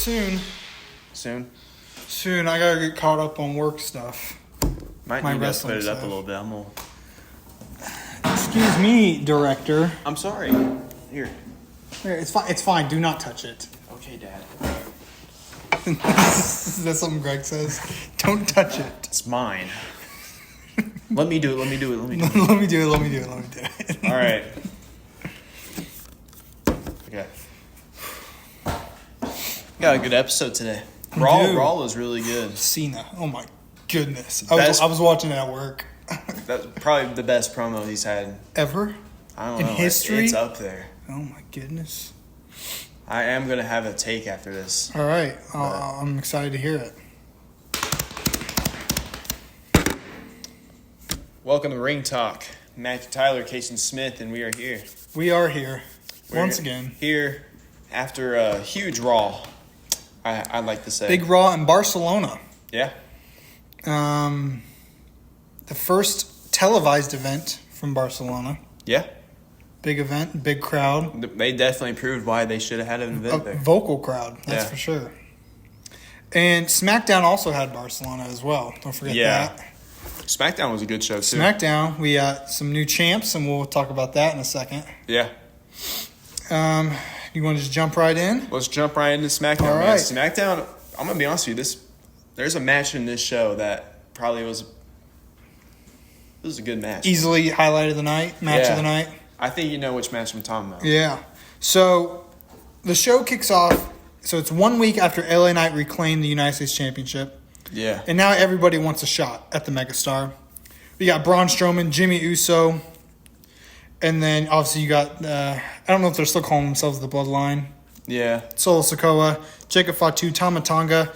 Soon. Soon? I gotta get caught up on work stuff. Might need to put it up a little bit. Excuse me, director. I'm sorry. Here. It's fine. It's fine. Do not touch it. Okay, Dad. Is that something Greg says? Don't touch it. It's mine. Let me do it. Let me do it. All right. Okay. Got a good episode today. Raw was really good. Cena. Oh my goodness. I was watching it at work. That's probably the best promo he's had. Ever? I don't know. In history? It's up there. Oh my goodness. I am going to have a take after this. All right. I'm excited to hear it. Welcome to Ring Talk. Magic Tyler, Caysen Smith, and we are here. We are here. Once again. Here after a huge Raw, I'd like to say. Big Raw in Barcelona. Yeah. The first televised event from Barcelona. Yeah. Big event, big crowd. They definitely proved why they should have had an event there. A vocal crowd, that's for sure. And SmackDown also had Barcelona as well. Don't forget that. SmackDown was a good show, too. SmackDown, we got some new champs, and we'll talk about that in a second. Yeah. You want to just jump right in? Let's jump right into SmackDown. All right. Man. SmackDown, I'm going to be honest with you, there's a match in this show that probably was a good match. Easily highlight of the night, match of the night. I think you know which match I'm talking about. Yeah. So the show kicks off. So it's 1 week after LA Knight reclaimed the United States Championship. Yeah. And now everybody wants a shot at the megastar. We got Braun Strowman, Jimmy Uso, and then obviously you got, I don't know if they're still calling themselves the Bloodline. Yeah. Solo Sikoa, Jacob Fatu, Tama Tonga.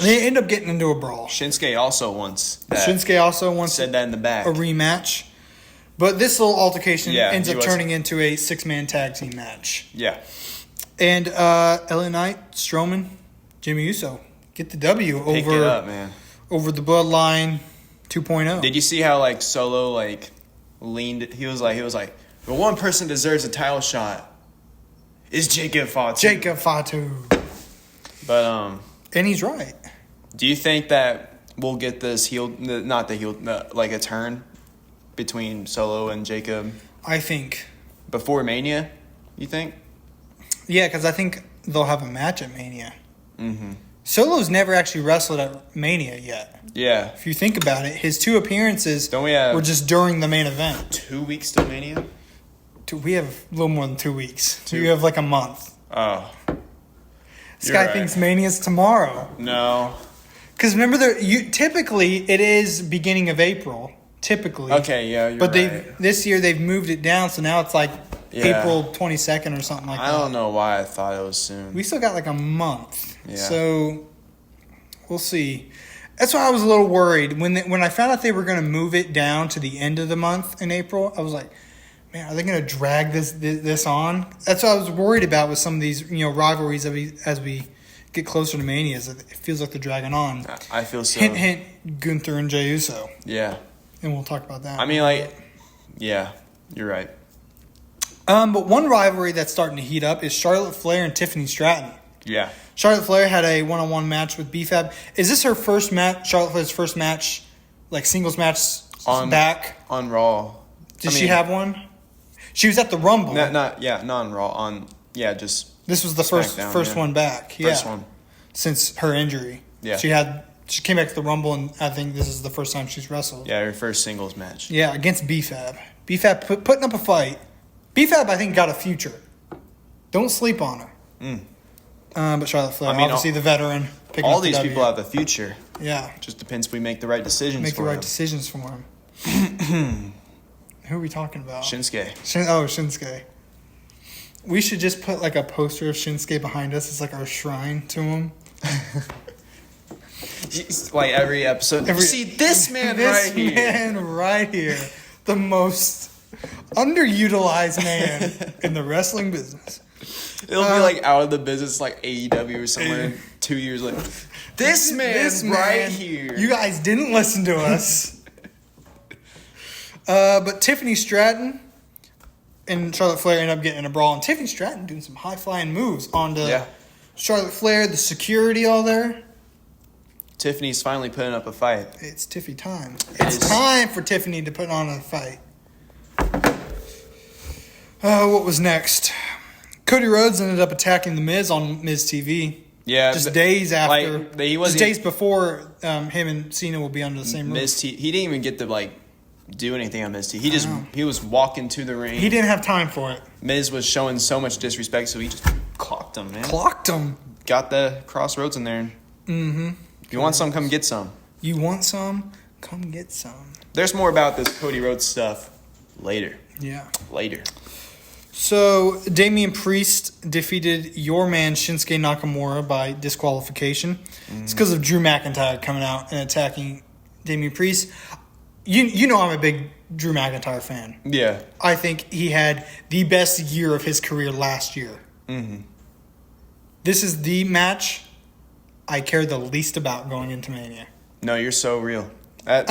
They end up getting into a brawl. Shinsuke also wants said that in the back. A rematch. But this little altercation ends up turning into a 6-man tag team match. Yeah. And LA Knight, Strowman, Jimmy Uso get the W Pick it up, man. Over the Bloodline 2.0. Did you see how Solo leaned? He was like, the one person deserves a title shot is Jacob Fatu. But and he's right. Do you think that we'll get this a turn between Solo and Jacob? I think before Mania. You think? Yeah, because I think they'll have a match at Mania. Mm-hmm. Solo's never actually wrestled at Mania yet. Yeah. If you think about it, his 2 appearances were just during the main event. 2 weeks till Mania? We have a little more than 2 weeks. We have a month. Oh. This guy thinks Mania's tomorrow. No. Because remember, typically it is beginning of April. Typically. Okay, yeah, you're right. This year they've moved it down, so now it's April 22nd or something like that. I don't know why I thought it was soon. We still got a month. Yeah. So we'll see. That's why I was a little worried. When I found out they were going to move it down to the end of the month in April, I was like, man, are they going to drag this on? That's what I was worried about with some of these rivalries as we get closer to Mania. It feels like they're dragging on. I feel so. Hint, hint, Gunther and Jey Uso. Yeah. And we'll talk about that. I mean, yeah, you're right. But one rivalry that's starting to heat up is Charlotte Flair and Tiffany Stratton. Yeah. Charlotte Flair had a one-on-one match with B-Fab. Is this her first match, Charlotte Flair's first match, singles match back? On Raw. Did she have one? She was at the Rumble. Not on Raw. Just this was the first one back. First one. Since her injury. Yeah. She came back to the Rumble, and I think this is the first time she's wrestled. Yeah, her first singles match. Yeah, against B-Fab. B-Fab putting up a fight. B-Fab, I think, got a future. Don't sleep on her. But Charlotte Flair, obviously the veteran. All these people have a future. Yeah. Just depends if we make the right decisions for them. Decisions for them. Who are we talking about? Shinsuke. Shinsuke. We should just put a poster of Shinsuke behind us as our shrine to him. Every episode. See this man right here. This man right here. The most underutilized man in the wrestling business. It'll be out of the business AEW or somewhere 2 years later. This man right here. You guys didn't listen to us. But Tiffany Stratton and Charlotte Flair end up getting in a brawl. And Tiffany Stratton doing some high-flying moves onto Charlotte Flair, the security all there. Tiffany's finally putting up a fight. It's Tiffy time. It's time for Tiffany to put on a fight. What was next? Cody Rhodes ended up attacking The Miz on Miz TV. Yeah. Just days after. Just days before him and Cena will be under the same roof. He didn't even get to, do anything on Miz TV. He was walking to the ring. He didn't have time for it. Miz was showing so much disrespect, so he just clocked him, man. Clocked him. Got the crossroads in there. Mm-hmm. If you want some, come get some. You want some? Come get some. There's more about this Cody Rhodes stuff later. Yeah. Later. So, Damian Priest defeated your man Shinsuke Nakamura by disqualification. It's because of Drew McIntyre coming out and attacking Damian Priest. You know I'm a big Drew McIntyre fan. Yeah. I think he had the best year of his career last year. Mm-hmm. This is the match I care the least about going into Mania. No, you're so real. I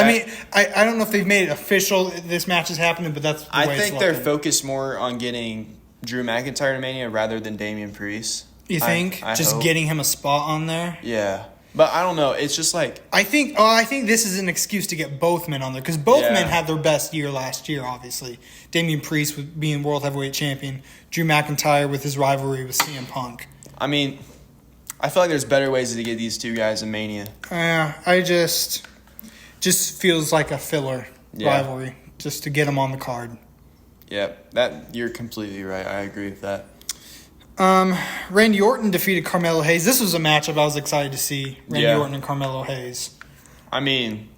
don't know if they've made it official this match is happening, but that's the way I think it's they're looking. focused more on getting Drew McIntyre to Mania rather than Damian Priest. You think? I just hope. getting him a spot on there? Yeah. But I don't know. It's just like... I think this is an excuse to get both men on there because both men had their best year last year, obviously. Damian Priest with being World Heavyweight Champion. Drew McIntyre with his rivalry with CM Punk. I mean, I feel like there's better ways to get these two guys in Mania. I just feels like a filler rivalry just to get them on the card. Yeah, you're completely right. I agree with that. Randy Orton defeated Carmelo Hayes. This was a matchup I was excited to see. Randy Orton and Carmelo Hayes. I mean,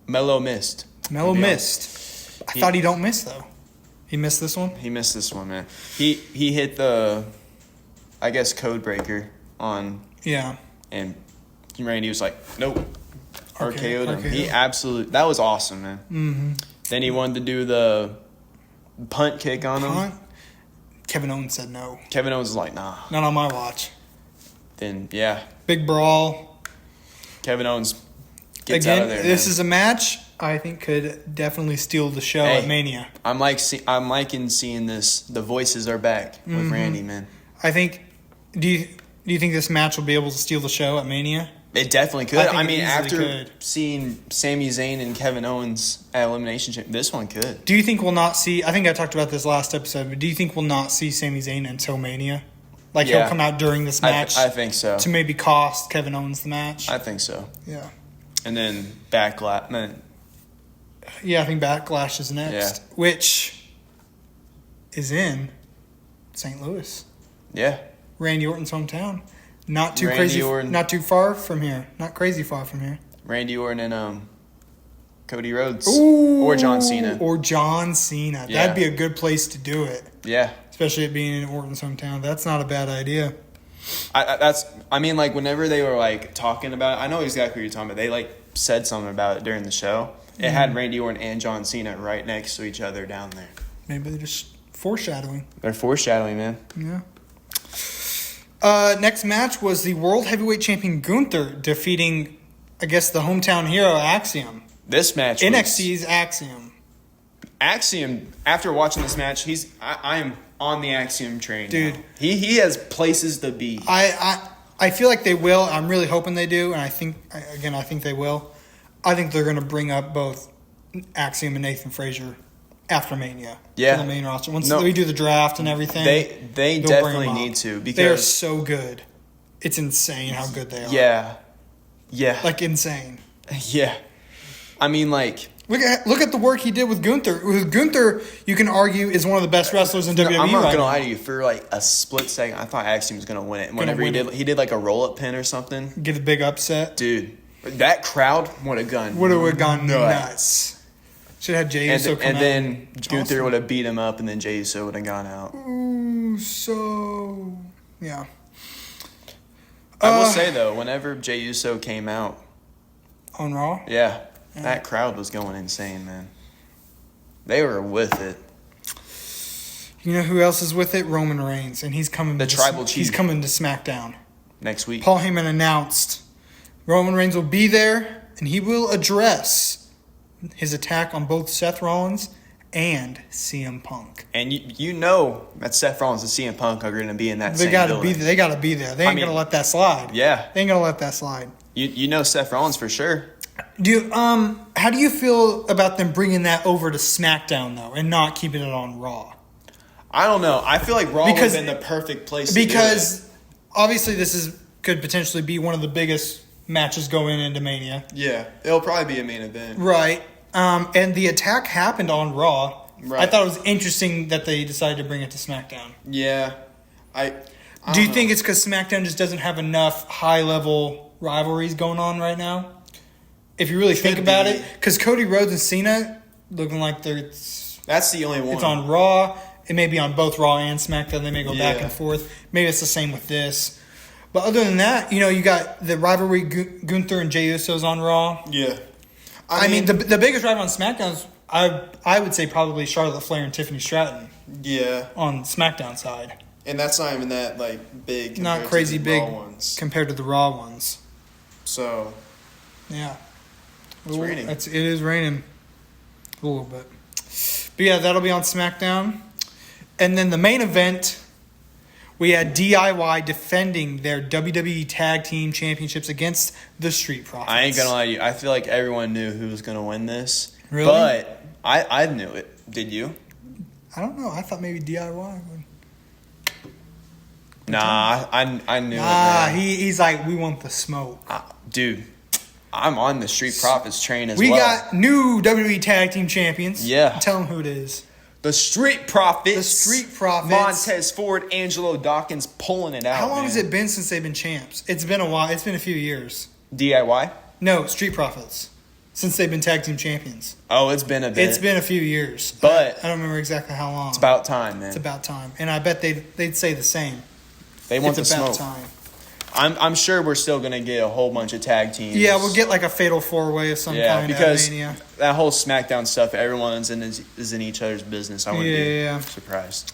Melo missed. Melo missed. I thought he don't miss, though. He missed this one? He missed this one, man. He hit the, I guess, code breaker on... Yeah. And Randy was like, nope. RKO'd him. He absolutely... That was awesome, man. Mm-hmm. Then he wanted to do the punt kick on him. Kevin Owens said no. Kevin Owens was like, nah. Not on my watch. Then, yeah. Big brawl. Kevin Owens gets out of there. This is a match I think could definitely steal the show at Mania. I'm liking seeing this. The voices are back with Randy, man. I think... Do you think this match will be able to steal the show at Mania? It definitely could. I mean, after could. seeing Sami Zayn and Kevin Owens at Elimination Chamber, this one could. Do you think we'll not see... I think I talked about this last episode, but do you think we'll not see Sami Zayn until Mania? He'll come out during this match? I think so. To maybe cost Kevin Owens the match? I think so. Yeah. And then Backlash. Yeah, I think Backlash is next. Yeah. Which is in St. Louis. Yeah. Randy Orton's hometown. Not too far from here. Not crazy far from here. Randy Orton and Cody Rhodes. Ooh, or John Cena. Yeah. That'd be a good place to do it. Yeah. Especially it being in Orton's hometown. That's not a bad idea. Whenever they were talking about it, I know exactly what you're talking about. They said something about it during the show. It had Randy Orton and John Cena right next to each other down there. Maybe they're just foreshadowing. They're foreshadowing, man. Yeah. Next match was the World Heavyweight Champion Gunther defeating, I guess, the hometown hero Axiom. This match NXT's Axiom. Axiom, after watching this match, I am on the Axiom train. Dude. Now. He has places to be. I feel like they will. I'm really hoping they do, and I think they will. I think they're going to bring up both Axiom and Nathan Frazier after Mania. Yeah. For the main roster. Once we do the draft and everything. They definitely need to. Because they are so good. It's insane how good they are. Yeah. Yeah. Insane. Yeah. I mean, Look at the work he did with Gunther. With Gunther, you can argue, is one of the best wrestlers in WWE. I'm not going to lie to you. For a split second, I thought Axiom was going to win it. Whenever he did a roll-up pin or something. Get a big upset. Dude, that crowd would have gone nuts. Should have had Jey Uso come out. And then Gunther would have beat him up, and then Jey Uso would have gone out. Ooh, so... Yeah. I will say, though, whenever Jey Uso came out... On Raw? Yeah. That crowd was going insane, man. They were with it. You know who else is with it? Roman Reigns, and he's coming. The Tribal Chief. He's coming to SmackDown next week. Paul Heyman announced Roman Reigns will be there, and he will address his attack on both Seth Rollins and CM Punk. And you know that Seth Rollins and CM Punk are going to be in that same building. They got to be there. They ain't going to let that slide. Yeah. They ain't going to let that slide. You know Seth Rollins for sure. How do you feel about them bringing that over to SmackDown, though, and not keeping it on Raw? I don't know. I feel like Raw would have been the perfect place to do it. Because obviously this could potentially be one of the biggest matches going into Mania. Yeah. It'll probably be a main event. Right. And the attack happened on Raw. Right. I thought it was interesting that they decided to bring it to SmackDown. Yeah. Do you think it's because SmackDown just doesn't have enough high-level rivalries going on right now? If you really think about it. Because Cody Rhodes and Cena looking like that's the only one. It's on Raw. It may be on both Raw and SmackDown. They may go back and forth. Maybe it's the same with this. But other than that, you got the rivalry Gunther and Jey Uso's on Raw. Yeah. I mean, the biggest rival on SmackDown is, I would say, probably Charlotte Flair and Tiffany Stratton. Yeah. On SmackDown side. And that's not even that, big. Not crazy big Raw ones. Compared to the Raw ones. So. Yeah. It's raining. It is raining. A little bit. But yeah, that'll be on SmackDown. And then the main event, we had DIY defending their WWE Tag Team Championships against the Street Profits. I ain't gonna lie to you. I feel like everyone knew who was gonna win this. Really? But I knew it. Did you? I don't know. I thought maybe DIY would. Nah, I knew it, man. He's like, we want the smoke. Dude, I'm on the Street Profits train as well. We got new WWE Tag Team Champions. Yeah. Tell them who it is. The Street Profits. The Street Profits. Montez Ford, Angelo Dawkins pulling it out. How long has it been since they've been champs? It's been a while. It's been a few years. DIY? No, Street Profits. Since they've been tag team champions. Oh, it's been a bit. It's been a few years. But I don't remember exactly how long. It's about time, man. It's about time. And I bet they'd say the same. They want it's the about smoke. Time. I'm sure we're still going to get a whole bunch of tag teams. Yeah, we'll get like a fatal four-way of some kind because at Mania. That whole SmackDown stuff, everyone is in each other's business. I wouldn't be surprised.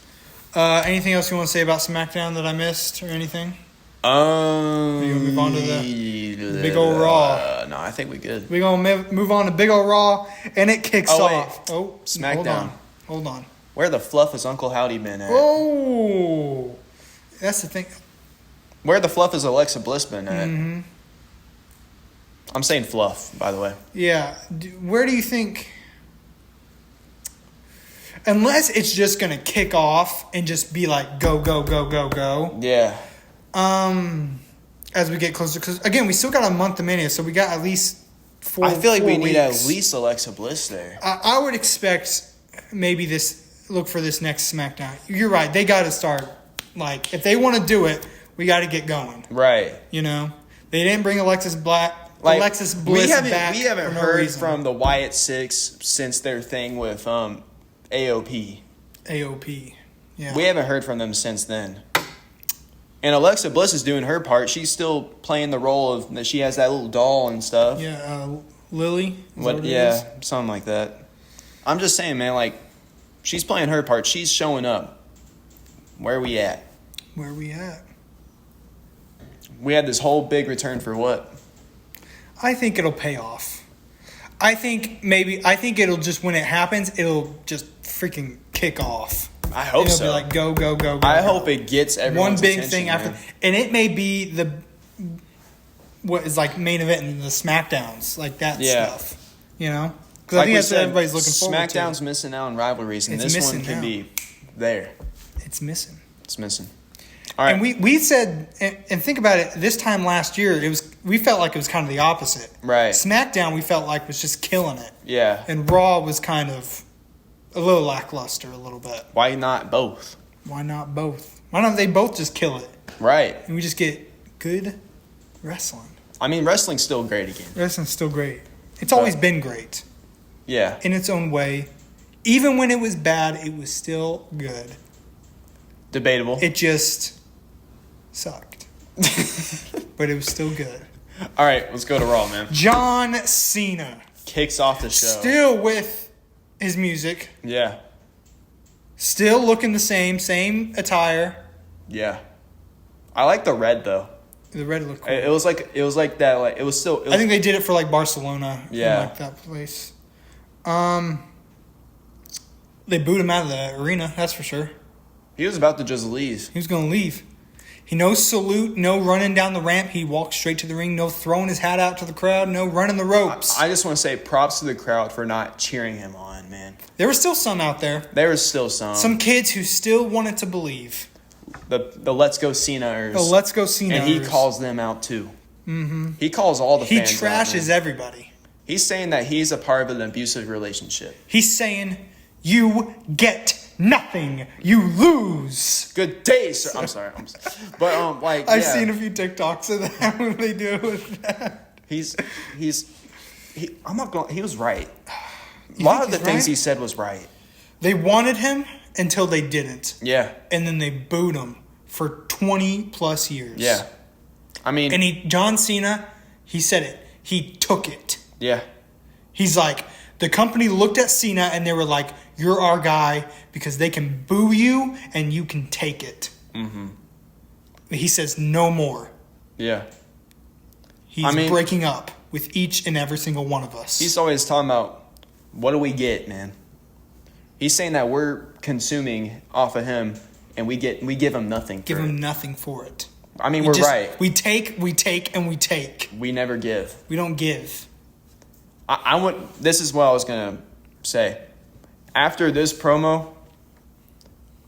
Anything else you want to say about SmackDown that I missed or anything? You want to move on to the big old Raw? No, I think we're good. We're going to move on to big old Raw, and it kicks off. Oh, SmackDown. Hold on. Where the fluff has Uncle Howdy been at? Oh, that's the thing. Where the fluff has Alexa Bliss been at? Mm-hmm. I'm saying fluff, by the way. Yeah. Where do you think... Unless it's just going to kick off and just be like, go, go, go, go, go. Yeah. As we get closer. Because, again, we still got a month of Mania, so we got at least 4 weeks. I feel like we need at least Alexa Bliss there. I would expect maybe look for this next SmackDown. You're right. They got to start. Like, if they want to do it, we got to get going. Right. They didn't bring Alexis Bliss back. We haven't heard from the Wyatt Six since their thing with AOP. AOP. Yeah. We haven't heard from them since then. And Alexa Bliss is doing her part. She's still playing the role of that she has that little doll and stuff. Yeah, Lily. Something like that. I'm just saying, man, she's playing her part. She's showing up. Where are we at? We had this whole big return for what? I think it'll pay off. I think it'll just, when it happens, it'll just freaking kick off. I hope so. It'll be like, go, go, go, go. I hope it gets everyone's one big attention, thing after. Man. And it may be what is like main event and the SmackDowns, like that stuff. Because I think that's what everybody's looking forward to. SmackDown's missing out on rivalries, and this one can be there. It's missing. All right. And we said, and think about it, this time last year, we felt like it was kind of the opposite. Right. SmackDown, we felt like was just killing it. Yeah. And Raw was kind of a little lackluster a little bit. Why not both? Why not they both just kill it? Right. And we just get good wrestling. I mean, wrestling's still great again. Wrestling's still great. It's always been great. Yeah. In its own way. Even when it was bad, it was still good. Debatable. It just sucked. But it was still good. All right, let's go to Raw, man. John Cena. Kicks off the show. Still with his music. Yeah. Still looking the same attire. Yeah. I like the red, though. The red looked cool. It was like that. Like it was still. I think they did it for like Barcelona. Yeah. Like that place. They booed him out of the arena, that's for sure. He was about to just leave. He was going to leave. He no salute, no running down the ramp. He walked straight to the ring, no throwing his hat out to the crowd, no running the ropes. I just want to say props to the crowd for not cheering him on, man. There were still some out there. There was still some. Some kids who still wanted to believe. The Let's Go Cena-ers. The Let's Go Cena-ers. And he calls them out too. Mm-hmm. He calls all the fans out. He trashes everybody. He's saying that he's a part of an abusive relationship. He's saying, you get nothing. You lose. Good day, sir. I'm sorry. But I've seen a few TikToks of that when they do it with that. He was right. A lot of the things he said was right. They wanted him until they didn't. Yeah. And then they booed him for 20 plus years. Yeah. I mean, and John Cena, he said it. He took it. Yeah. He's like, the company looked at Cena and they were like, you're our guy because they can boo you and you can take it. Mm-hmm. He says no more. Yeah. He's breaking up with each and every single one of us. He's always talking about, what do we get, man? He's saying that we're consuming off of him and we give him nothing. Give him nothing for it. I mean, we're right. We take, and we take. We never give. We don't give. This is what I was going to say. After this promo,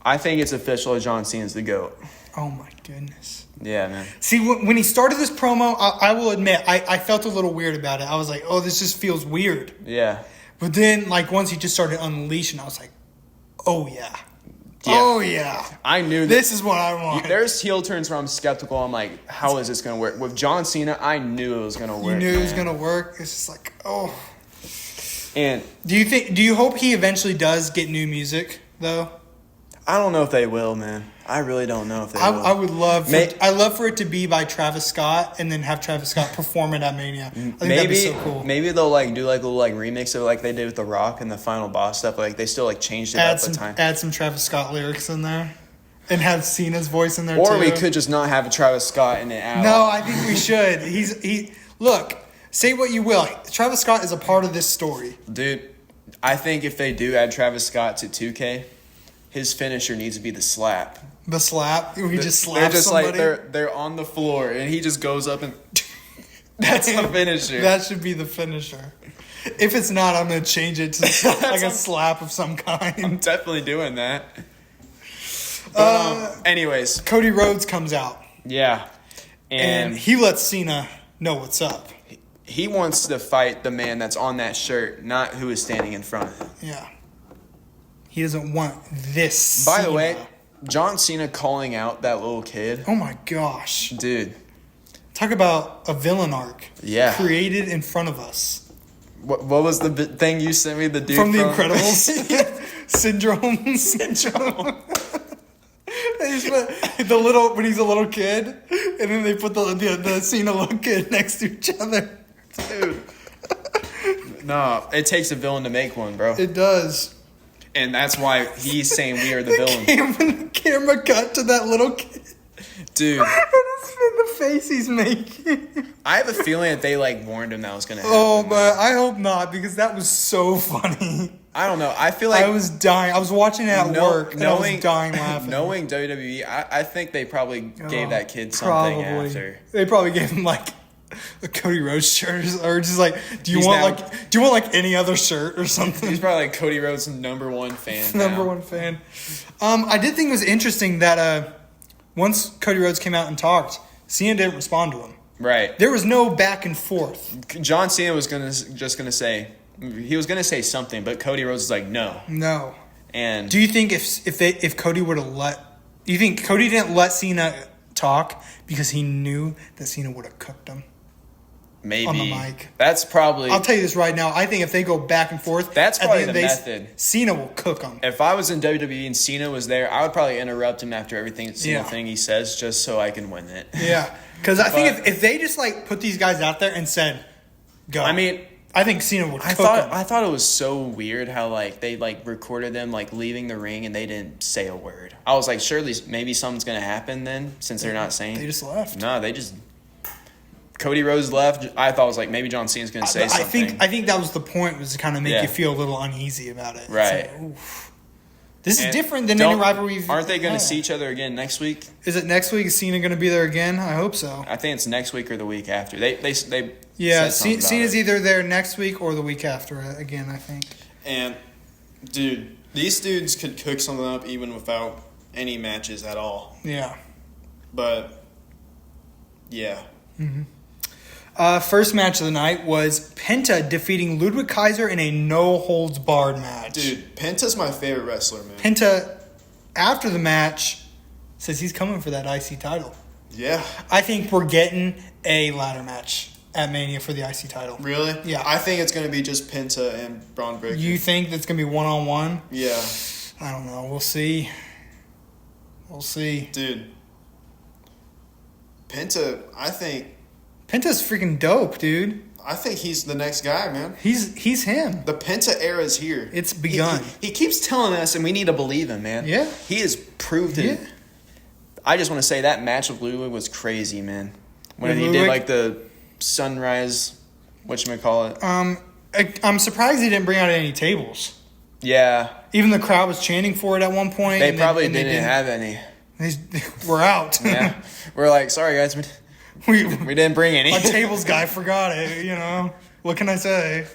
I think it's official. John Cena's the GOAT. Oh, my goodness. Yeah, man. See, when he started this promo, I will admit, I felt a little weird about it. I was like, oh, this just feels weird. Yeah. But then, once he just started unleashing, I was like, oh, yeah. Yeah. Oh, yeah. I knew this is what I want. There's heel turns where I'm skeptical. I'm like, how is this going to work? With John Cena, I knew it was going to work. You knew it was going to work? It's just like, oh. And do you hope he eventually does get new music, though? I don't know if they will, man. I really don't know if they will. I would love I'd love for it to be by Travis Scott and then have Travis Scott perform it at Mania. I think that'd be so cool. Maybe they'll do a little remix of it like they did with The Rock and the Final Boss stuff. They still changed it up a time. Add some Travis Scott lyrics in there. And have Cena's voice in there or too. We could just not have Travis Scott in it at all. No, I think we should. Look, say what you will. Travis Scott is a part of this story. Dude, I think if they do add Travis Scott to 2K, his finisher needs to be the slap. The slap? He just slaps somebody? They're on the floor, and he just goes up and... That's the finisher. That should be the finisher. If it's not, I'm going to change it to a slap of some kind. I'm definitely doing that. But, anyways. Cody Rhodes comes out. Yeah. And he lets Cena know what's up. He wants to fight the man that's on that shirt, not who is standing in front of him. Yeah. He doesn't want this By the way, John Cena calling out that little kid. Oh my gosh. Dude. Talk about a villain arc. Yeah. Created in front of us. What was the thing you sent me? The dude from The Incredibles? Syndrome. When he's a little kid, and then they put the Cena little kid next to each other. Dude. No, it takes a villain to make one, bro. It does. And that's why he's saying we are the villain. The camera cut to that little kid. Dude. And the face he's making. I have a feeling that they warned him that was going to happen. Oh, but I hope not, because that was so funny. I don't know. I feel like... I was dying. I was watching it at work, and I was dying laughing. Knowing WWE, I think they probably gave that kid something after. They probably gave him, a Cody Rhodes shirt, or just do you want any other shirt or something? He's probably Cody Rhodes' number one fan. Number one fan. I did think it was interesting that once Cody Rhodes came out and talked, Cena didn't respond to him. Right. There was no back and forth. John Cena was just gonna say something, but Cody Rhodes was like, no. And do you think if Cody would have you think Cody didn't let Cena talk because he knew that Cena would have cooked him? Maybe. On the mic. That's probably... I'll tell you this right now. I think if they go back and forth... That's probably the method. Cena will cook them. If I was in WWE and Cena was there, I would probably interrupt him after every single thing he says just so I can win it. Yeah. Because I think if they just put these guys out there and said, go. I mean... I think Cena would cook them. I thought it was so weird how they recorded them leaving the ring and they didn't say a word. I was like, surely maybe something's going to happen then since they're not saying... They just left. No, they just... Cody Rhodes left. I thought it was maybe John Cena's going to say something. I think that was the point, was to kind of make you feel a little uneasy about it. Right. This is different than any rivalry. Aren't they going to see each other again next week? Is it next week? Is Cena going to be there again? I hope so. I think it's next week or the week after. They Cena's either there next week or the week after again, I think. And, dude, these dudes could cook something up even without any matches at all. Yeah. But, yeah. Mm-hmm. First match of the night was Penta defeating Ludwig Kaiser in a no-holds-barred match. Dude, Penta's my favorite wrestler, man. Penta, after the match, says he's coming for that IC title. Yeah. I think we're getting a ladder match at Mania for the IC title. Really? Yeah. I think it's going to be just Penta and Braun Breaker. You think that's going to be one-on-one? Yeah. I don't know. We'll see. Dude. Penta, I think... Penta's freaking dope, dude. I think he's the next guy, man. He's him. The Penta era is here. It's begun. He keeps telling us, and we need to believe him, man. Yeah. He has proved it. Yeah. I just want to say that match with Ludwig was crazy, man. When he did like the sunrise, whatchamacallit. I'm surprised he didn't bring out any tables. Yeah. Even the crowd was chanting for it at one point. They probably didn't have any. We're out. Yeah. We're like, sorry, guys. We didn't bring any. Our tables guy forgot it, you know. What can I say?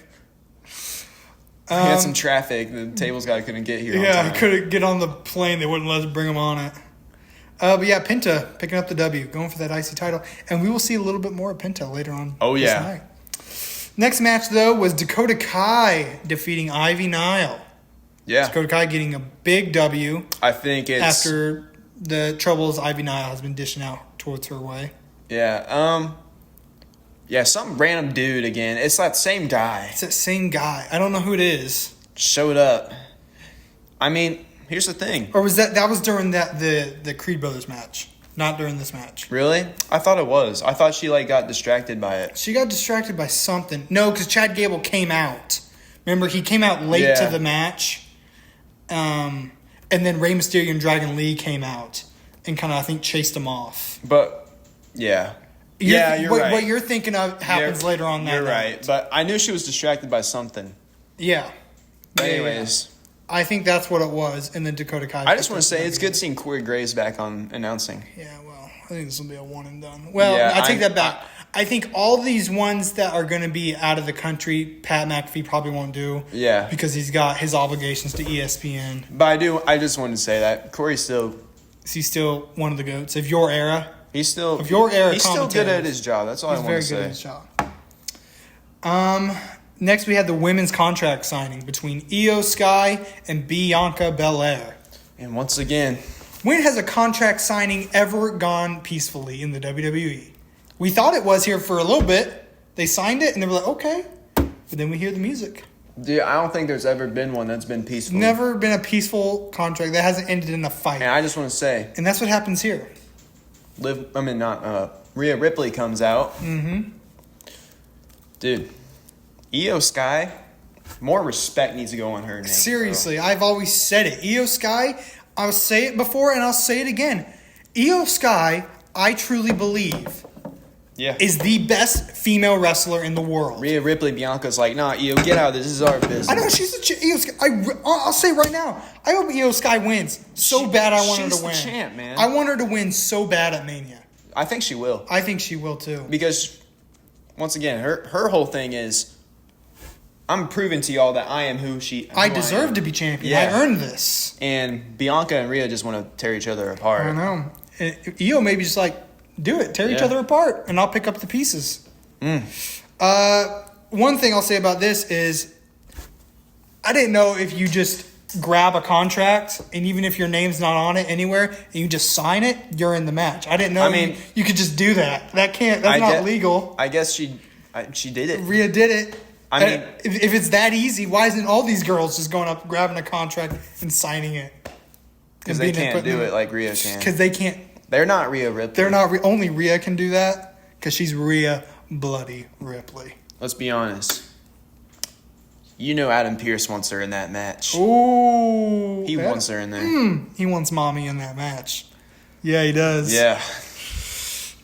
We had some traffic. The tables guy couldn't get here. Yeah, he couldn't get on the plane. They wouldn't let us bring him on it. But yeah, Penta picking up the W, going for that IC title. And we will see a little bit more of Penta later on this night. Next match, though, was Dakota Kai defeating Ivy Nile. Yeah. Dakota Kai getting a big W. I think it's... after the troubles Ivy Nile has been dishing out towards her way. Yeah, some random dude again. It's that same guy. It's that same guy. I don't know who it is. Showed up. I mean, here's the thing. Or was that was during the Creed Brothers match, not during this match. Really? I thought it was. I thought she got distracted by it. She got distracted by something. No, because Chad Gable came out. Remember, he came out late to the match. And then Rey Mysterio and Dragon Lee came out and kind of, I think, chased him off. But... yeah. You're right. What you're thinking of happens later on that You're night. right. But I knew she was distracted by something. Yeah. But anyways. I think that's what it was. And then Dakota Kai. I just want to say it's good seeing Corey Graves back on announcing. Yeah, well, I think this will be a one and done. Well, I take that back. I think all these ones that are going to be out of the country, Pat McAfee probably won't do. Yeah. Because he's got his obligations to ESPN. But I just wanted to say that. Corey's still... Is he still one of the GOATs of your era? He's still good at his job. That's all I want to say. He's very good at his job. Next, we had the women's contract signing between Io Sky and Bianca Belair. And once again... when has a contract signing ever gone peacefully in the WWE? We thought it was here for a little bit. They signed it, and they were like, okay. But then we hear the music. Dude, I don't think there's ever been one that's been peaceful. Never been a peaceful contract that hasn't ended in a fight. And I just want to say... and that's what happens here. Rhea Ripley comes out. Mm-hmm. Dude, Io Sky, more respect needs to go on her name. Seriously, bro. I've always said it. Io Sky, I'll say it before and I'll say it again. Io Sky, I truly believe, is the best female wrestler in the world. Rhea Ripley, Bianca's like, nah, Io, get out of this. This is our business. I know, she's Io Sky. I'll say right now, I hope Io Sky wins so bad. I want her to win. She's the champ, man. I want her to win so bad at Mania. I think she will. I think she will too. Because, once again, her whole thing is, I'm proving to y'all that I am who I deserve to be champion. Yeah. I earned this. And Bianca and Rhea just want to tear each other apart. I know. Io maybe just like, do it. Tear each other apart, and I'll pick up the pieces. One thing I'll say about this is, I didn't know if you just grab a contract, and even if your name's not on it anywhere, and you just sign it, you're in the match. I didn't know you could just do that. That's not legal. I guess she did it. Rhea did it. I mean, if it's that easy, why isn't all these girls just going up, grabbing a contract, and signing it? Because they can't do it like Rhea can. Because they can't. They're not Rhea Ripley. They're not. Only Rhea can do that because she's Rhea Bloody Ripley. Let's be honest. You know Adam Pearce wants her in that match. Ooh. He wants her in there. He wants mommy in that match. Yeah, he does. Yeah.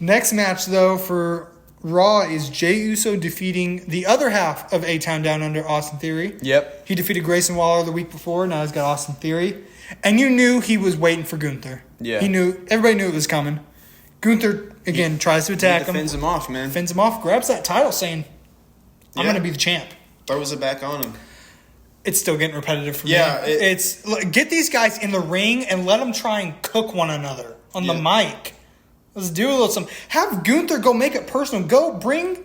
Next match, though, for Raw is Jey Uso defeating the other half of A-Town Down Under, Austin Theory. Yep. He defeated Grayson Waller the week before. Now he's got Austin Theory. And you knew he was waiting for Gunther. Yeah. Everybody knew it was coming. Gunther, again, tries to attack him. Fends him off, man. Fends him off, grabs that title saying, I'm going to be the champ. Throws it back on him. It's still getting repetitive for me. Yeah. Get these guys in the ring and let them try and cook one another on the mic. Let's do a little something. Have Gunther go make it personal. Go bring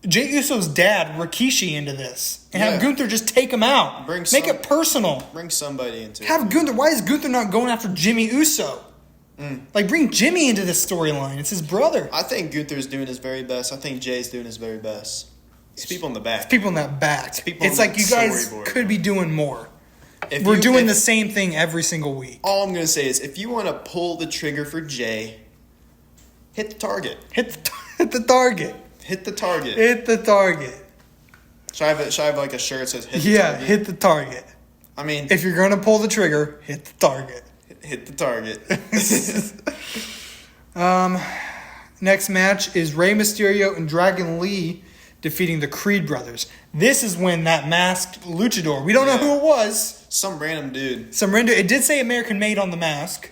Jey Uso's dad, Rikishi, into this. And have Gunther just take him out. Make it personal. Bring somebody into it. Have Gunther. Why is Gunther not going after Jimmy Uso? Like, bring Jimmy into this storyline. It's his brother. I think Gunther's doing his very best. I think Jay's doing his very best. It's people in the back. It's people in that back. It's like you guys could be doing more. We're doing the same thing every single week. All I'm going to say is, if you want to pull the trigger for Jay, hit the target. Hit the target. Hit the target. Hit the target. Should I have like a shirt that says hit the target? Yeah, hit the target. I mean, if you're going to pull the trigger, hit the target. Hit the target. Next match is Rey Mysterio and Dragon Lee defeating the Creed brothers. This is when that masked luchador, we don't know who it was. Some random dude. It did say American made on the mask.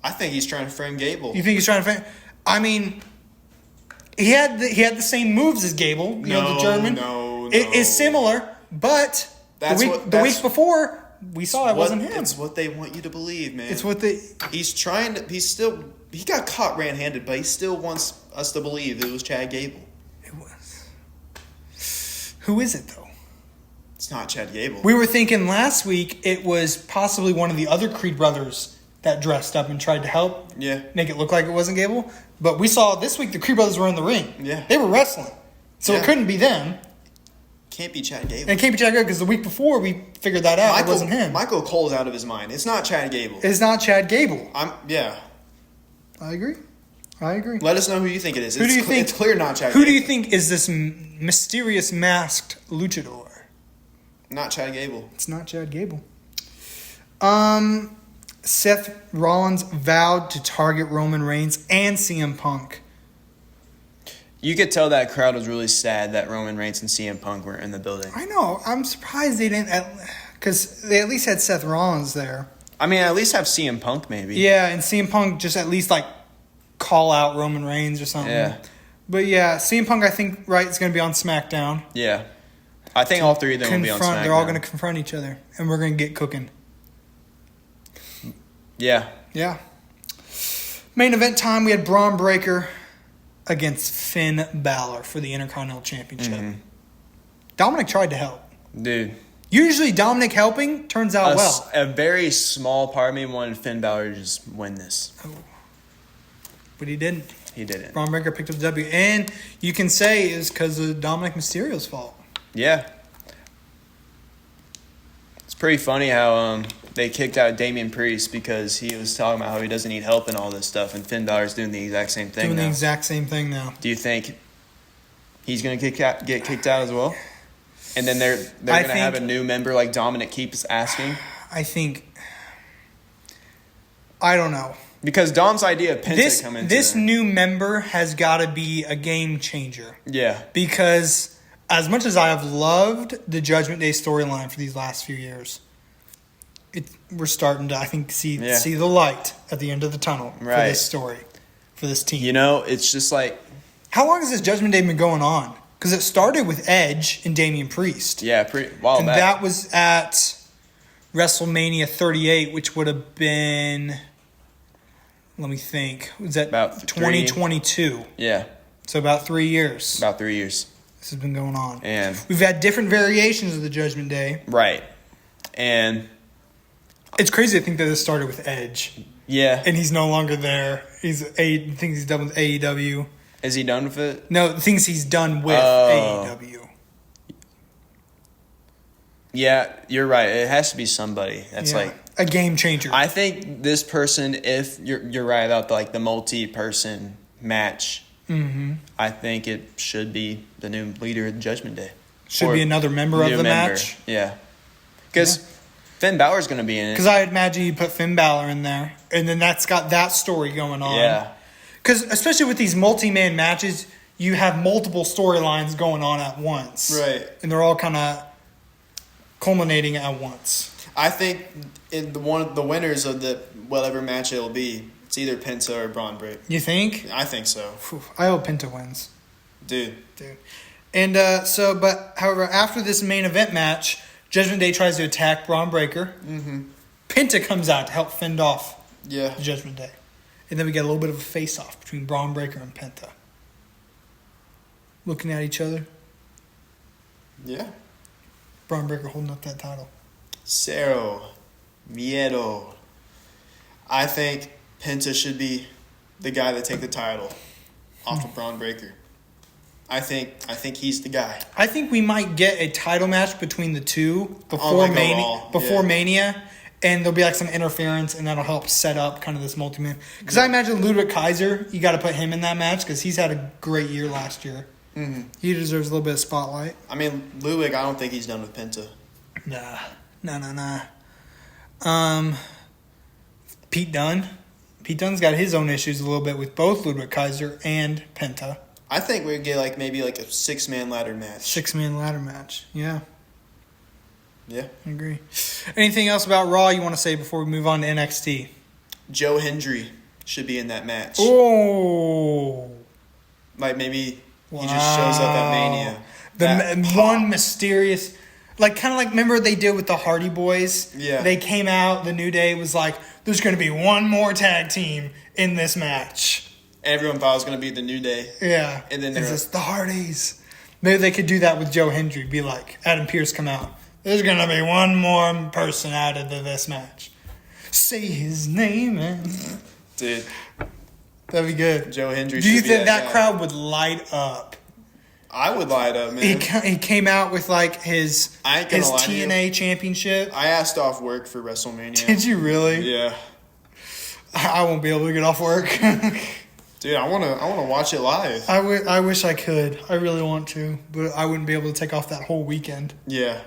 I think he's trying to frame Gable. You think he's trying to frame? I mean, he had the same moves as Gable. The German. No. It is similar, but the week before we saw it wasn't him. It's what they want you to believe, man. It's what they. He's trying to. He got caught red-handed, but he still wants us to believe it was Chad Gable. It was. Who is it though? It's not Chad Gable. We were thinking last week it was possibly one of the other Creed brothers that dressed up and tried to help make it look like it wasn't Gable. But we saw this week the Creed brothers were in the ring. Yeah. They were wrestling. So it couldn't be them. Can't be Chad Gable. And it can't be Chad Gable because the week before we figured that out. It wasn't him. Michael Cole's out of his mind. It's not Chad Gable. It's not Chad Gable. I agree. Let us know who you think it is. Who do you think? It's clear not Chad Gable. Who do you think is this mysterious masked luchador? Not Chad Gable. It's not Chad Gable. Seth Rollins vowed to target Roman Reigns and CM Punk. You could tell that crowd was really sad that Roman Reigns and CM Punk were in the building. I know. I'm surprised they didn't, because they at least had Seth Rollins there. I mean, at least have CM Punk maybe. Yeah, and CM Punk just at least like call out Roman Reigns or something. Yeah. But yeah, CM Punk I think is going to be on SmackDown. Yeah. I think all three of them will be on SmackDown. They're all going to confront each other, and we're going to get cooking. Yeah. Yeah. Main event time, we had Braun Breaker against Finn Balor for the Intercontinental Championship. Mm-hmm. Dominic tried to help. Dude. Usually Dominic helping turns out well. A very small part of me wanted Finn Balor to just win this. Oh. But he didn't. He didn't. Braun Breaker picked up the W. And you can say it was because of Dominic Mysterio's fault. Yeah. It's pretty funny how they kicked out Damian Priest because he was talking about how he doesn't need help and all this stuff, and Finn Balor's doing the exact same thing Doing the exact same thing now. Do you think he's going to get kicked out as well? And then they're going to have a new member like Dominic keeps asking? I don't know. Because Dom's idea of Penta come into this new member has got to be a game changer. Yeah. Because as much as I have loved the Judgment Day storyline for these last few years, we're starting to, I think, see the light at the end of the tunnel for this story, for this team. You know, it's just like... How long has this Judgment Day been going on? Because it started with Edge and Damian Priest. Yeah, pretty while and back. That was at WrestleMania 38, which would have been... Let me think. Was that about 2022? Yeah. So about 3 years. About 3 years. This has been going on. And we've had different variations of the Judgment Day. Right. And it's crazy to think that this started with Edge. Yeah. And he's no longer there. I think he's done with AEW. Is he done with it? No, things he's done with AEW. Yeah, you're right. It has to be somebody that's like a game changer. I think this person, if you're right about the multi-person match, I think it should be the new leader of the Judgment Day. Should be another member of the match. Yeah, because Finn Balor's going to be in it. Because I imagine you put Finn Balor in there, and then that's got that story going on. Yeah. Because especially with these multi-man matches, you have multiple storylines going on at once. Right. And they're all kind of culminating at once. I think in the winners of the whatever match it'll be, it's either Penta or Braun Breaker. You think? I think so. Whew, I hope Penta wins. Dude. And however, after this main event match, Judgment Day tries to attack Braun Breaker. Mm-hmm. Penta comes out to help fend off the Judgment Day. And then we get a little bit of a face-off between Braun Breaker and Penta. Looking at each other. Yeah. Braun Breaker holding up that title. Cero Miedo. I think Penta should be the guy that take the title off of Braun Breaker. I think he's the guy. I think we might get a title match between the two before Mania, and there'll be like some interference, and that'll help set up kind of this multi-man. Because I imagine Ludwig Kaiser, you got to put him in that match because he's had a great year last year. Mm-hmm. He deserves a little bit of spotlight. I mean, Ludwig, I don't think he's done with Penta. Nah. Pete Dunne. Pete Dunne's got his own issues a little bit with both Ludwig Kaiser and Penta. I think we'd get maybe a 6-man ladder match. 6-man ladder match. Yeah. Yeah. I agree. Anything else about Raw you want to say before we move on to NXT? Joe Hendry should be in that match. Oh. Maybe he just shows up at Mania. One mysterious... remember they did with the Hardy Boys? Yeah. They came out, the New Day was like, there's going to be one more tag team in this match. Everyone thought it was going to be the New Day. Yeah. And then it's just the Hardys. Maybe they could do that with Joe Hendry. Be like, Adam Pearce come out. There's going to be one more person added to this match. Say his name, man. Dude. That'd be good. Joe Hendry Do you think that crowd would light up? I would light up, man. He came out with his TNA championship. I asked off work for WrestleMania. Did you really? Yeah. I won't be able to get off work. Dude, I wanna watch it live. I wish I could. I really want to, but I wouldn't be able to take off that whole weekend. Yeah.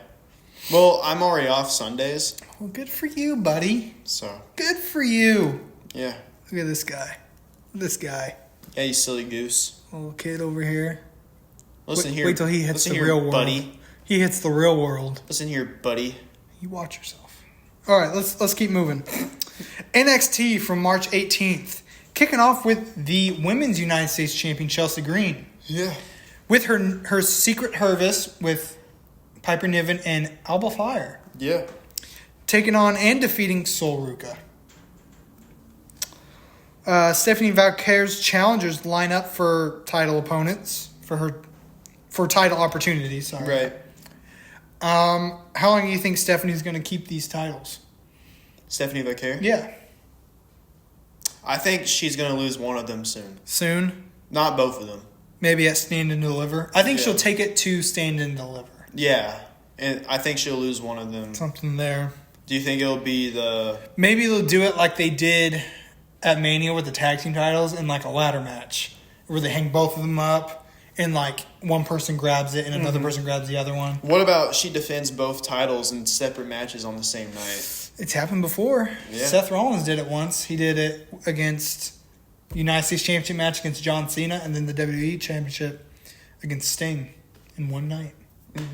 Well, I'm already off Sundays. Well, good for you, buddy. So. Good for you. Yeah. Look at this guy. Yeah, you silly goose. Little kid over here. Listen here. Wait till he hits the real world. Buddy. He hits the real world. Listen here, buddy. You watch yourself. All right, let's keep moving. NXT from March 18th. Kicking off with the Women's United States Champion, Chelsea Green. Yeah. With her Secret Hervis with Piper Niven and Alba Fire. Yeah. Taking on and defeating Sol Ruka. Stephanie Valkyra's challengers line up for title opponents, for title opportunities, sorry. Right. How long do you think Stephanie's going to keep these titles? Stephanie Valkyria? Yeah. I think she's going to lose one of them soon. Soon? Not both of them. Maybe at Stand and Deliver. I think she'll take it to Stand and Deliver. Yeah. And I think she'll lose one of them. Something there. Do you think it'll be the... Maybe they'll do it like they did at Mania with the tag team titles in a ladder match. Where they hang both of them up and one person grabs it and another person grabs the other one. What about she defends both titles in separate matches on the same night? It's happened before. Yeah. Seth Rollins did it once. He did it against United States Championship match against John Cena and then the WWE Championship against Sting in one night.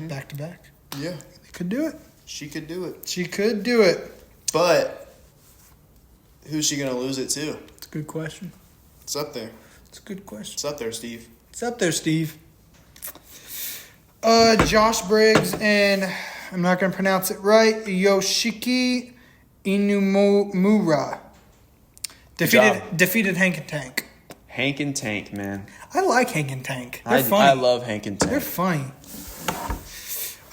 Back to back. Yeah. They could do it. She could do it. She could do it. But who's she going to lose it to? It's a good question. It's up there. It's a good question. It's up there, Steve. It's up there, Steve. Josh Briggs and I'm not going to pronounce it right. Yoshiki Inumura defeated Hank and Tank. Hank and Tank, man. I like Hank and Tank. They're funny. I love Hank and Tank. They're funny.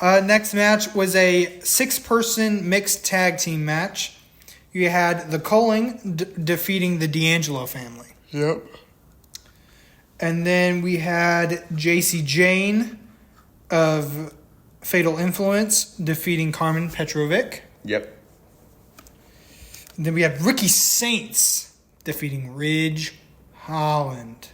Next match was a 6-person mixed tag team match. You had the Culling defeating the D'Angelo family. Yep. And then we had JC Jane of Fatal Influence defeating Carmen Petrovic. Yep. And then we had Ricky Saints defeating Ridge Holland.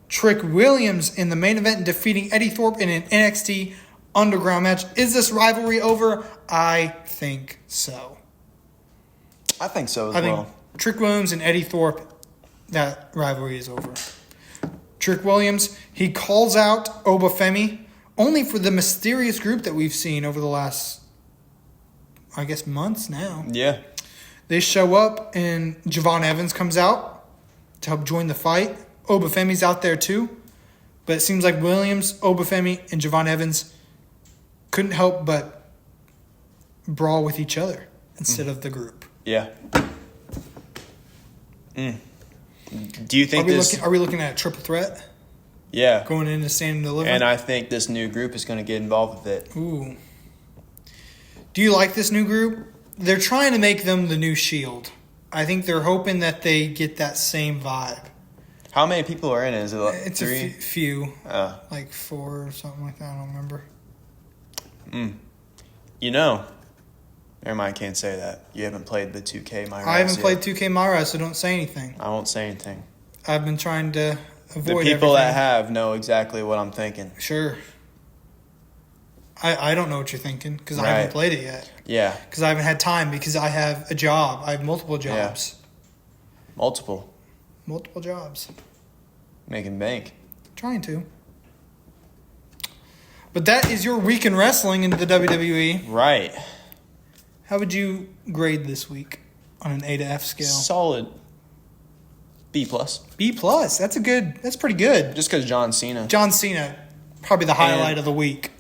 Trick Williams in the main event defeating Eddie Thorpe in an NXT Underground match. Is this rivalry over? I think so. I think so as I well. think Trick Williams and Eddie Thorpe, that rivalry is over. Trick Williams, he calls out Obafemi only for the mysterious group that we've seen over the last I guess, months now. Yeah. They show up, and Javon Evans comes out to help join the fight. Obafemi's out there too. But it seems like Williams, Obafemi, and Javon Evans couldn't help but brawl with each other instead of the group. Yeah. Do you think are we looking at a triple threat? Yeah. Going in to stand and deliver? And I think this new group is going to get involved with it. Ooh. Do you like this new group? They're trying to make them the new Shield. I think they're hoping that they get that same vibe. How many people are in it? Is it like It's 3? a few. Like 4 or something like that. I don't remember. You know, never mind, I can't say that. You haven't played the 2K My Rise I haven't yet. played 2K My Rise, so don't say anything. I won't say anything. I've been trying to avoid The people everything. that have know exactly what I'm thinking. Sure. I don't know what you're thinking because I Right. haven't played it yet. Yeah. Because I haven't had time because I have a job. I have multiple jobs. Multiple. Multiple jobs. Making bank. Trying to. But that is your week in wrestling into the WWE. Right. How would you grade this week on an A to F scale? Solid. B+. B+. That's pretty good. Just because John Cena. John Cena, probably the highlight of the week.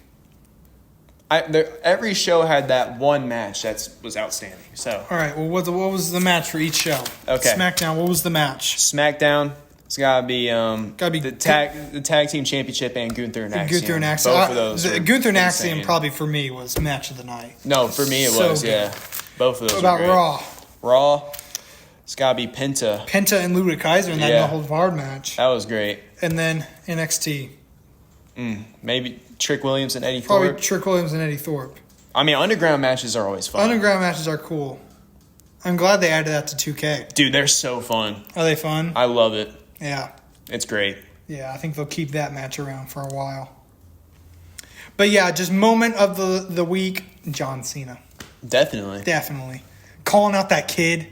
Every show had that one match that was outstanding. So All right. Well, what was the match for each show? Okay. SmackDown. What was the match? SmackDown, it's gotta be be the tag team championship and Gunther and Axiom. Gunther and Axiom. Both of those. were Gunther and insane. Axiom probably for me was match of the night. No, for me it So was. good. Yeah, both of those. What about were great. Raw? Raw, it's gotta be Penta. Penta and Ludwig Kaiser in that Yeah. no hold barred match, That was great. and then NXT. Maybe Trick Williams and Eddie Probably Thorpe. Trick Williams and Eddie Thorpe. I mean, underground matches are always fun. Underground matches are cool. I'm glad they added that to 2K. Dude, they're so fun. Are they fun? I love it. Yeah. It's great. Yeah, I think they'll keep that match around for a while. But yeah, just moment of the week, John Cena. Definitely. Definitely. Calling out that kid.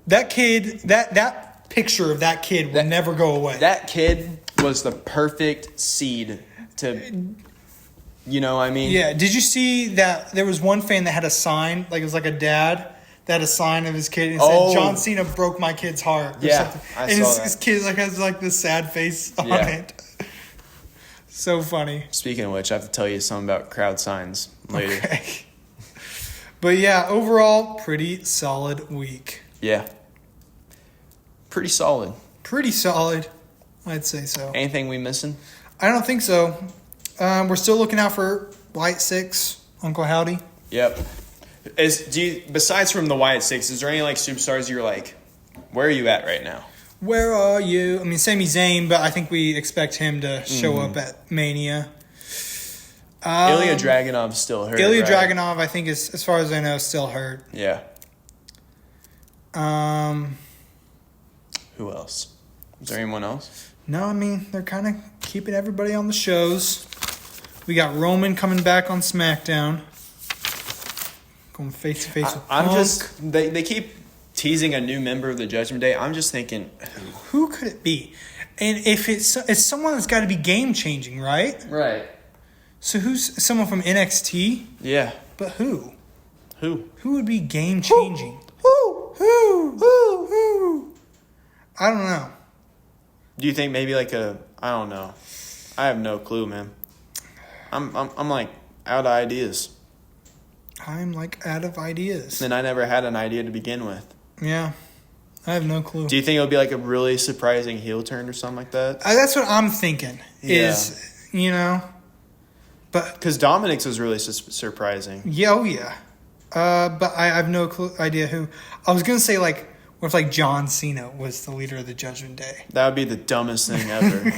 That kid, that picture of that kid will never go away. That kid was the perfect seed to, you know what I mean? Yeah, did you see that there was one fan that had a sign, like it was like a dad that had a sign of his kid and it said, John Cena broke my kid's heart. Or Yeah, something. I and saw that. his kid has like this sad face on Yeah. it. So funny. Speaking of which, I have to tell you something about crowd signs later. Okay. But yeah, overall, pretty solid week. Yeah. Pretty solid. Pretty solid, I'd say so. Anything we missing? I don't think so. We're still looking out for White 6, Uncle Howdy. Yep. Besides from the Wyatt Six, is there any like superstars you're like, where are you at right now? Where are you? I mean, Sami Zayn, but I think we expect him to show up at Mania. Ilya Dragunov's still hurt. Ilya right? Dragunov, I think, is, as far as I know, still hurt. Yeah. Um, Who else? Is there anyone else? no, I mean, they're kind of keeping everybody on the shows. We got Roman coming back on SmackDown. Going face to face with I'm Punk. just they keep teasing a new member of the Judgment Day. I'm just thinking, Who could it be? And if it's someone that's got to be game changing, right? right? So who's someone from NXT? Yeah. But who? Who? Who would be game changing? Who? I don't know. Do you think maybe like I don't know. I have no clue, man. I'm like out of ideas. I'm like out of ideas. And I never had an idea to begin with. Yeah, I have no clue. Do you think it'll be like a really surprising heel turn or something like that? That's what I'm thinking. Is but Because Dominic's was really surprising. yeah, oh yeah. But I have no idea who. I was gonna say like, what if like John Cena was the leader of the Judgment Day? That would be the dumbest thing ever.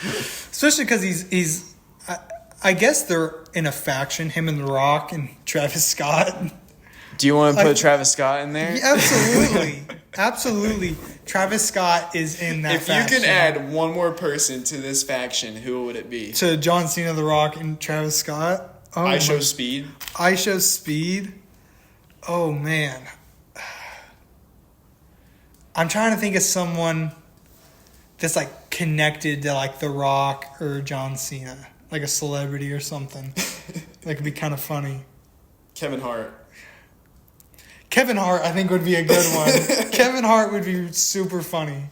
Especially because he's. I guess they're in a faction. Him and The Rock and Travis Scott. Do you want to put Travis Scott in there? Yeah, absolutely. Travis Scott is in that If faction. you could add one more person to this faction, who would it be? To John Cena, The Rock, and Travis Scott. Oh, I Show Speed. I Show Speed. Oh, man. I'm trying to think of someone that's, like, connected to, like, The Rock or John Cena. Like a celebrity or something. That could be kind of funny. Kevin Hart. Kevin Hart, I think, would be a good one. Kevin Hart would be super funny.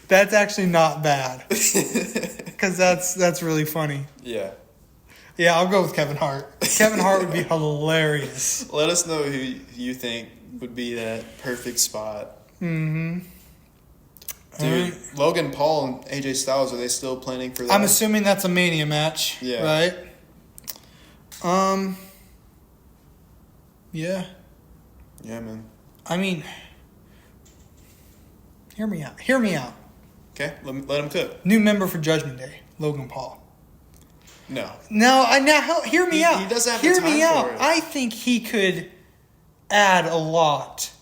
That's actually not bad. Because that's really funny. Yeah. Yeah, I'll go with Kevin Hart. Kevin Hart would be hilarious. Let us know who you think would be that perfect spot. Mm-hmm. Dude, Logan Paul and AJ Styles, are they still planning for that? I'm assuming that's a Mania match. Yeah. Right? Yeah. Yeah, man. I mean, hear me out. Okay, let him cook. New member for Judgment Day, Logan Paul. No. Hear me out. He doesn't have hear the time me out. for it. I think he could add a lot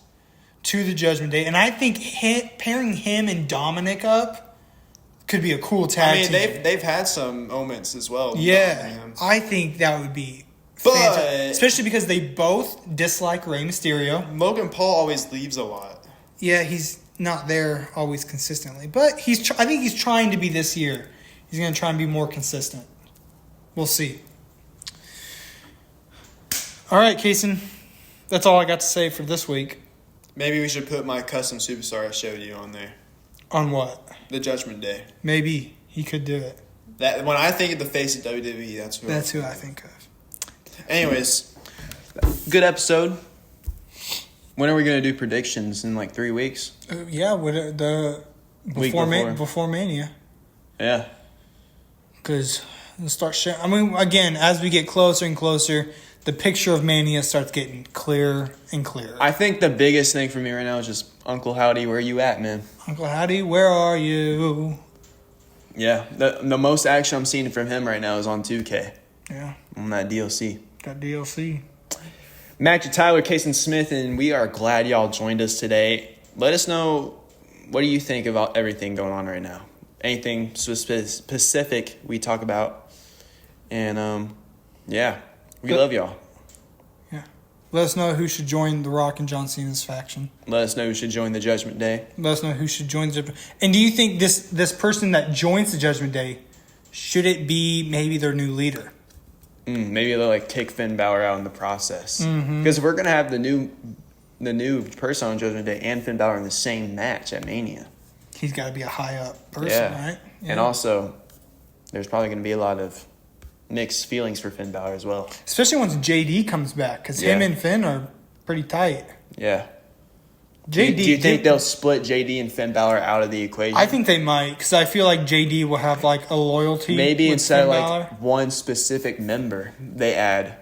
to the Judgment Day, and I think pairing him and Dominic up could be a cool tag team. They've had some moments as well. Yeah, I think that would be fantastic, especially because they both dislike Rey Mysterio. Logan Paul always leaves a lot. Yeah, he's not there always consistently, but I think he's trying to be this year. He's going to try and be more consistent. We'll see. All right, Caysen. That's all I got to say for this week. Maybe we should put my custom superstar I showed you on there. On what? The Judgment Day. Maybe he could do it. That when I think of the face of WWE, that's who I think of. Anyways, good episode. When are we going to do predictions? In like 3 weeks? Yeah, before Mania. Yeah. Because we'll start sharing. I mean, again, as we get closer and closer, the picture of Mania starts getting clearer and clearer. I think the biggest thing for me right now is just Uncle Howdy, where you at, man? Uncle Howdy, where are you? Yeah, the most action I'm seeing from him right now is on 2K. Yeah. On that DLC. That DLC. Magic Tyler, Caysen Smith, and we are glad y'all joined us today. Let us know, what do you think about everything going on right now? Anything specific we talk about. And, yeah, we love y'all. Yeah. Let us know who should join The Rock and John Cena's faction. Let us know who should join the Judgment Day. Let us know who should join the Judgment Day. And do you think this person that joins the Judgment Day, should it be maybe their new leader? Maybe they'll like kick Finn Balor out in the process. Mm-hmm. Because if we're gonna have the new person on Judgment Day and Finn Balor in the same match at Mania, he's got to be a high up person, right? Yeah. And also, there's probably gonna be a lot of mixed feelings for Finn Balor as well. Especially once JD comes back, because him and Finn are pretty tight. Yeah. JD, do you think they'll split JD and Finn Balor out of the equation? I think they might, because I feel like JD will have like a loyalty. Maybe with instead Finn of Balor. like one specific member, they add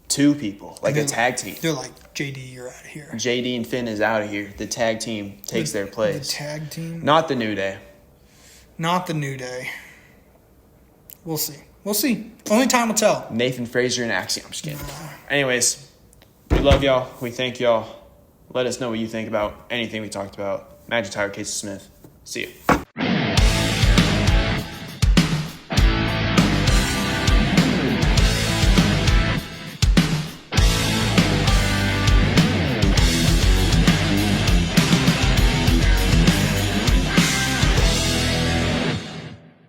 2 people, like a tag team. They're like, JD, you're out of here. JD and Finn is out of here. The tag team takes their place. The tag team? Not the New Day. Not the New Day. We'll see. Only time will tell. Nathan Frazier and Axiom. I'm just kidding. Anyways, we love y'all. We thank y'all. Let us know what you think about anything we talked about. Magic Tyler, Caysen Smith. See you.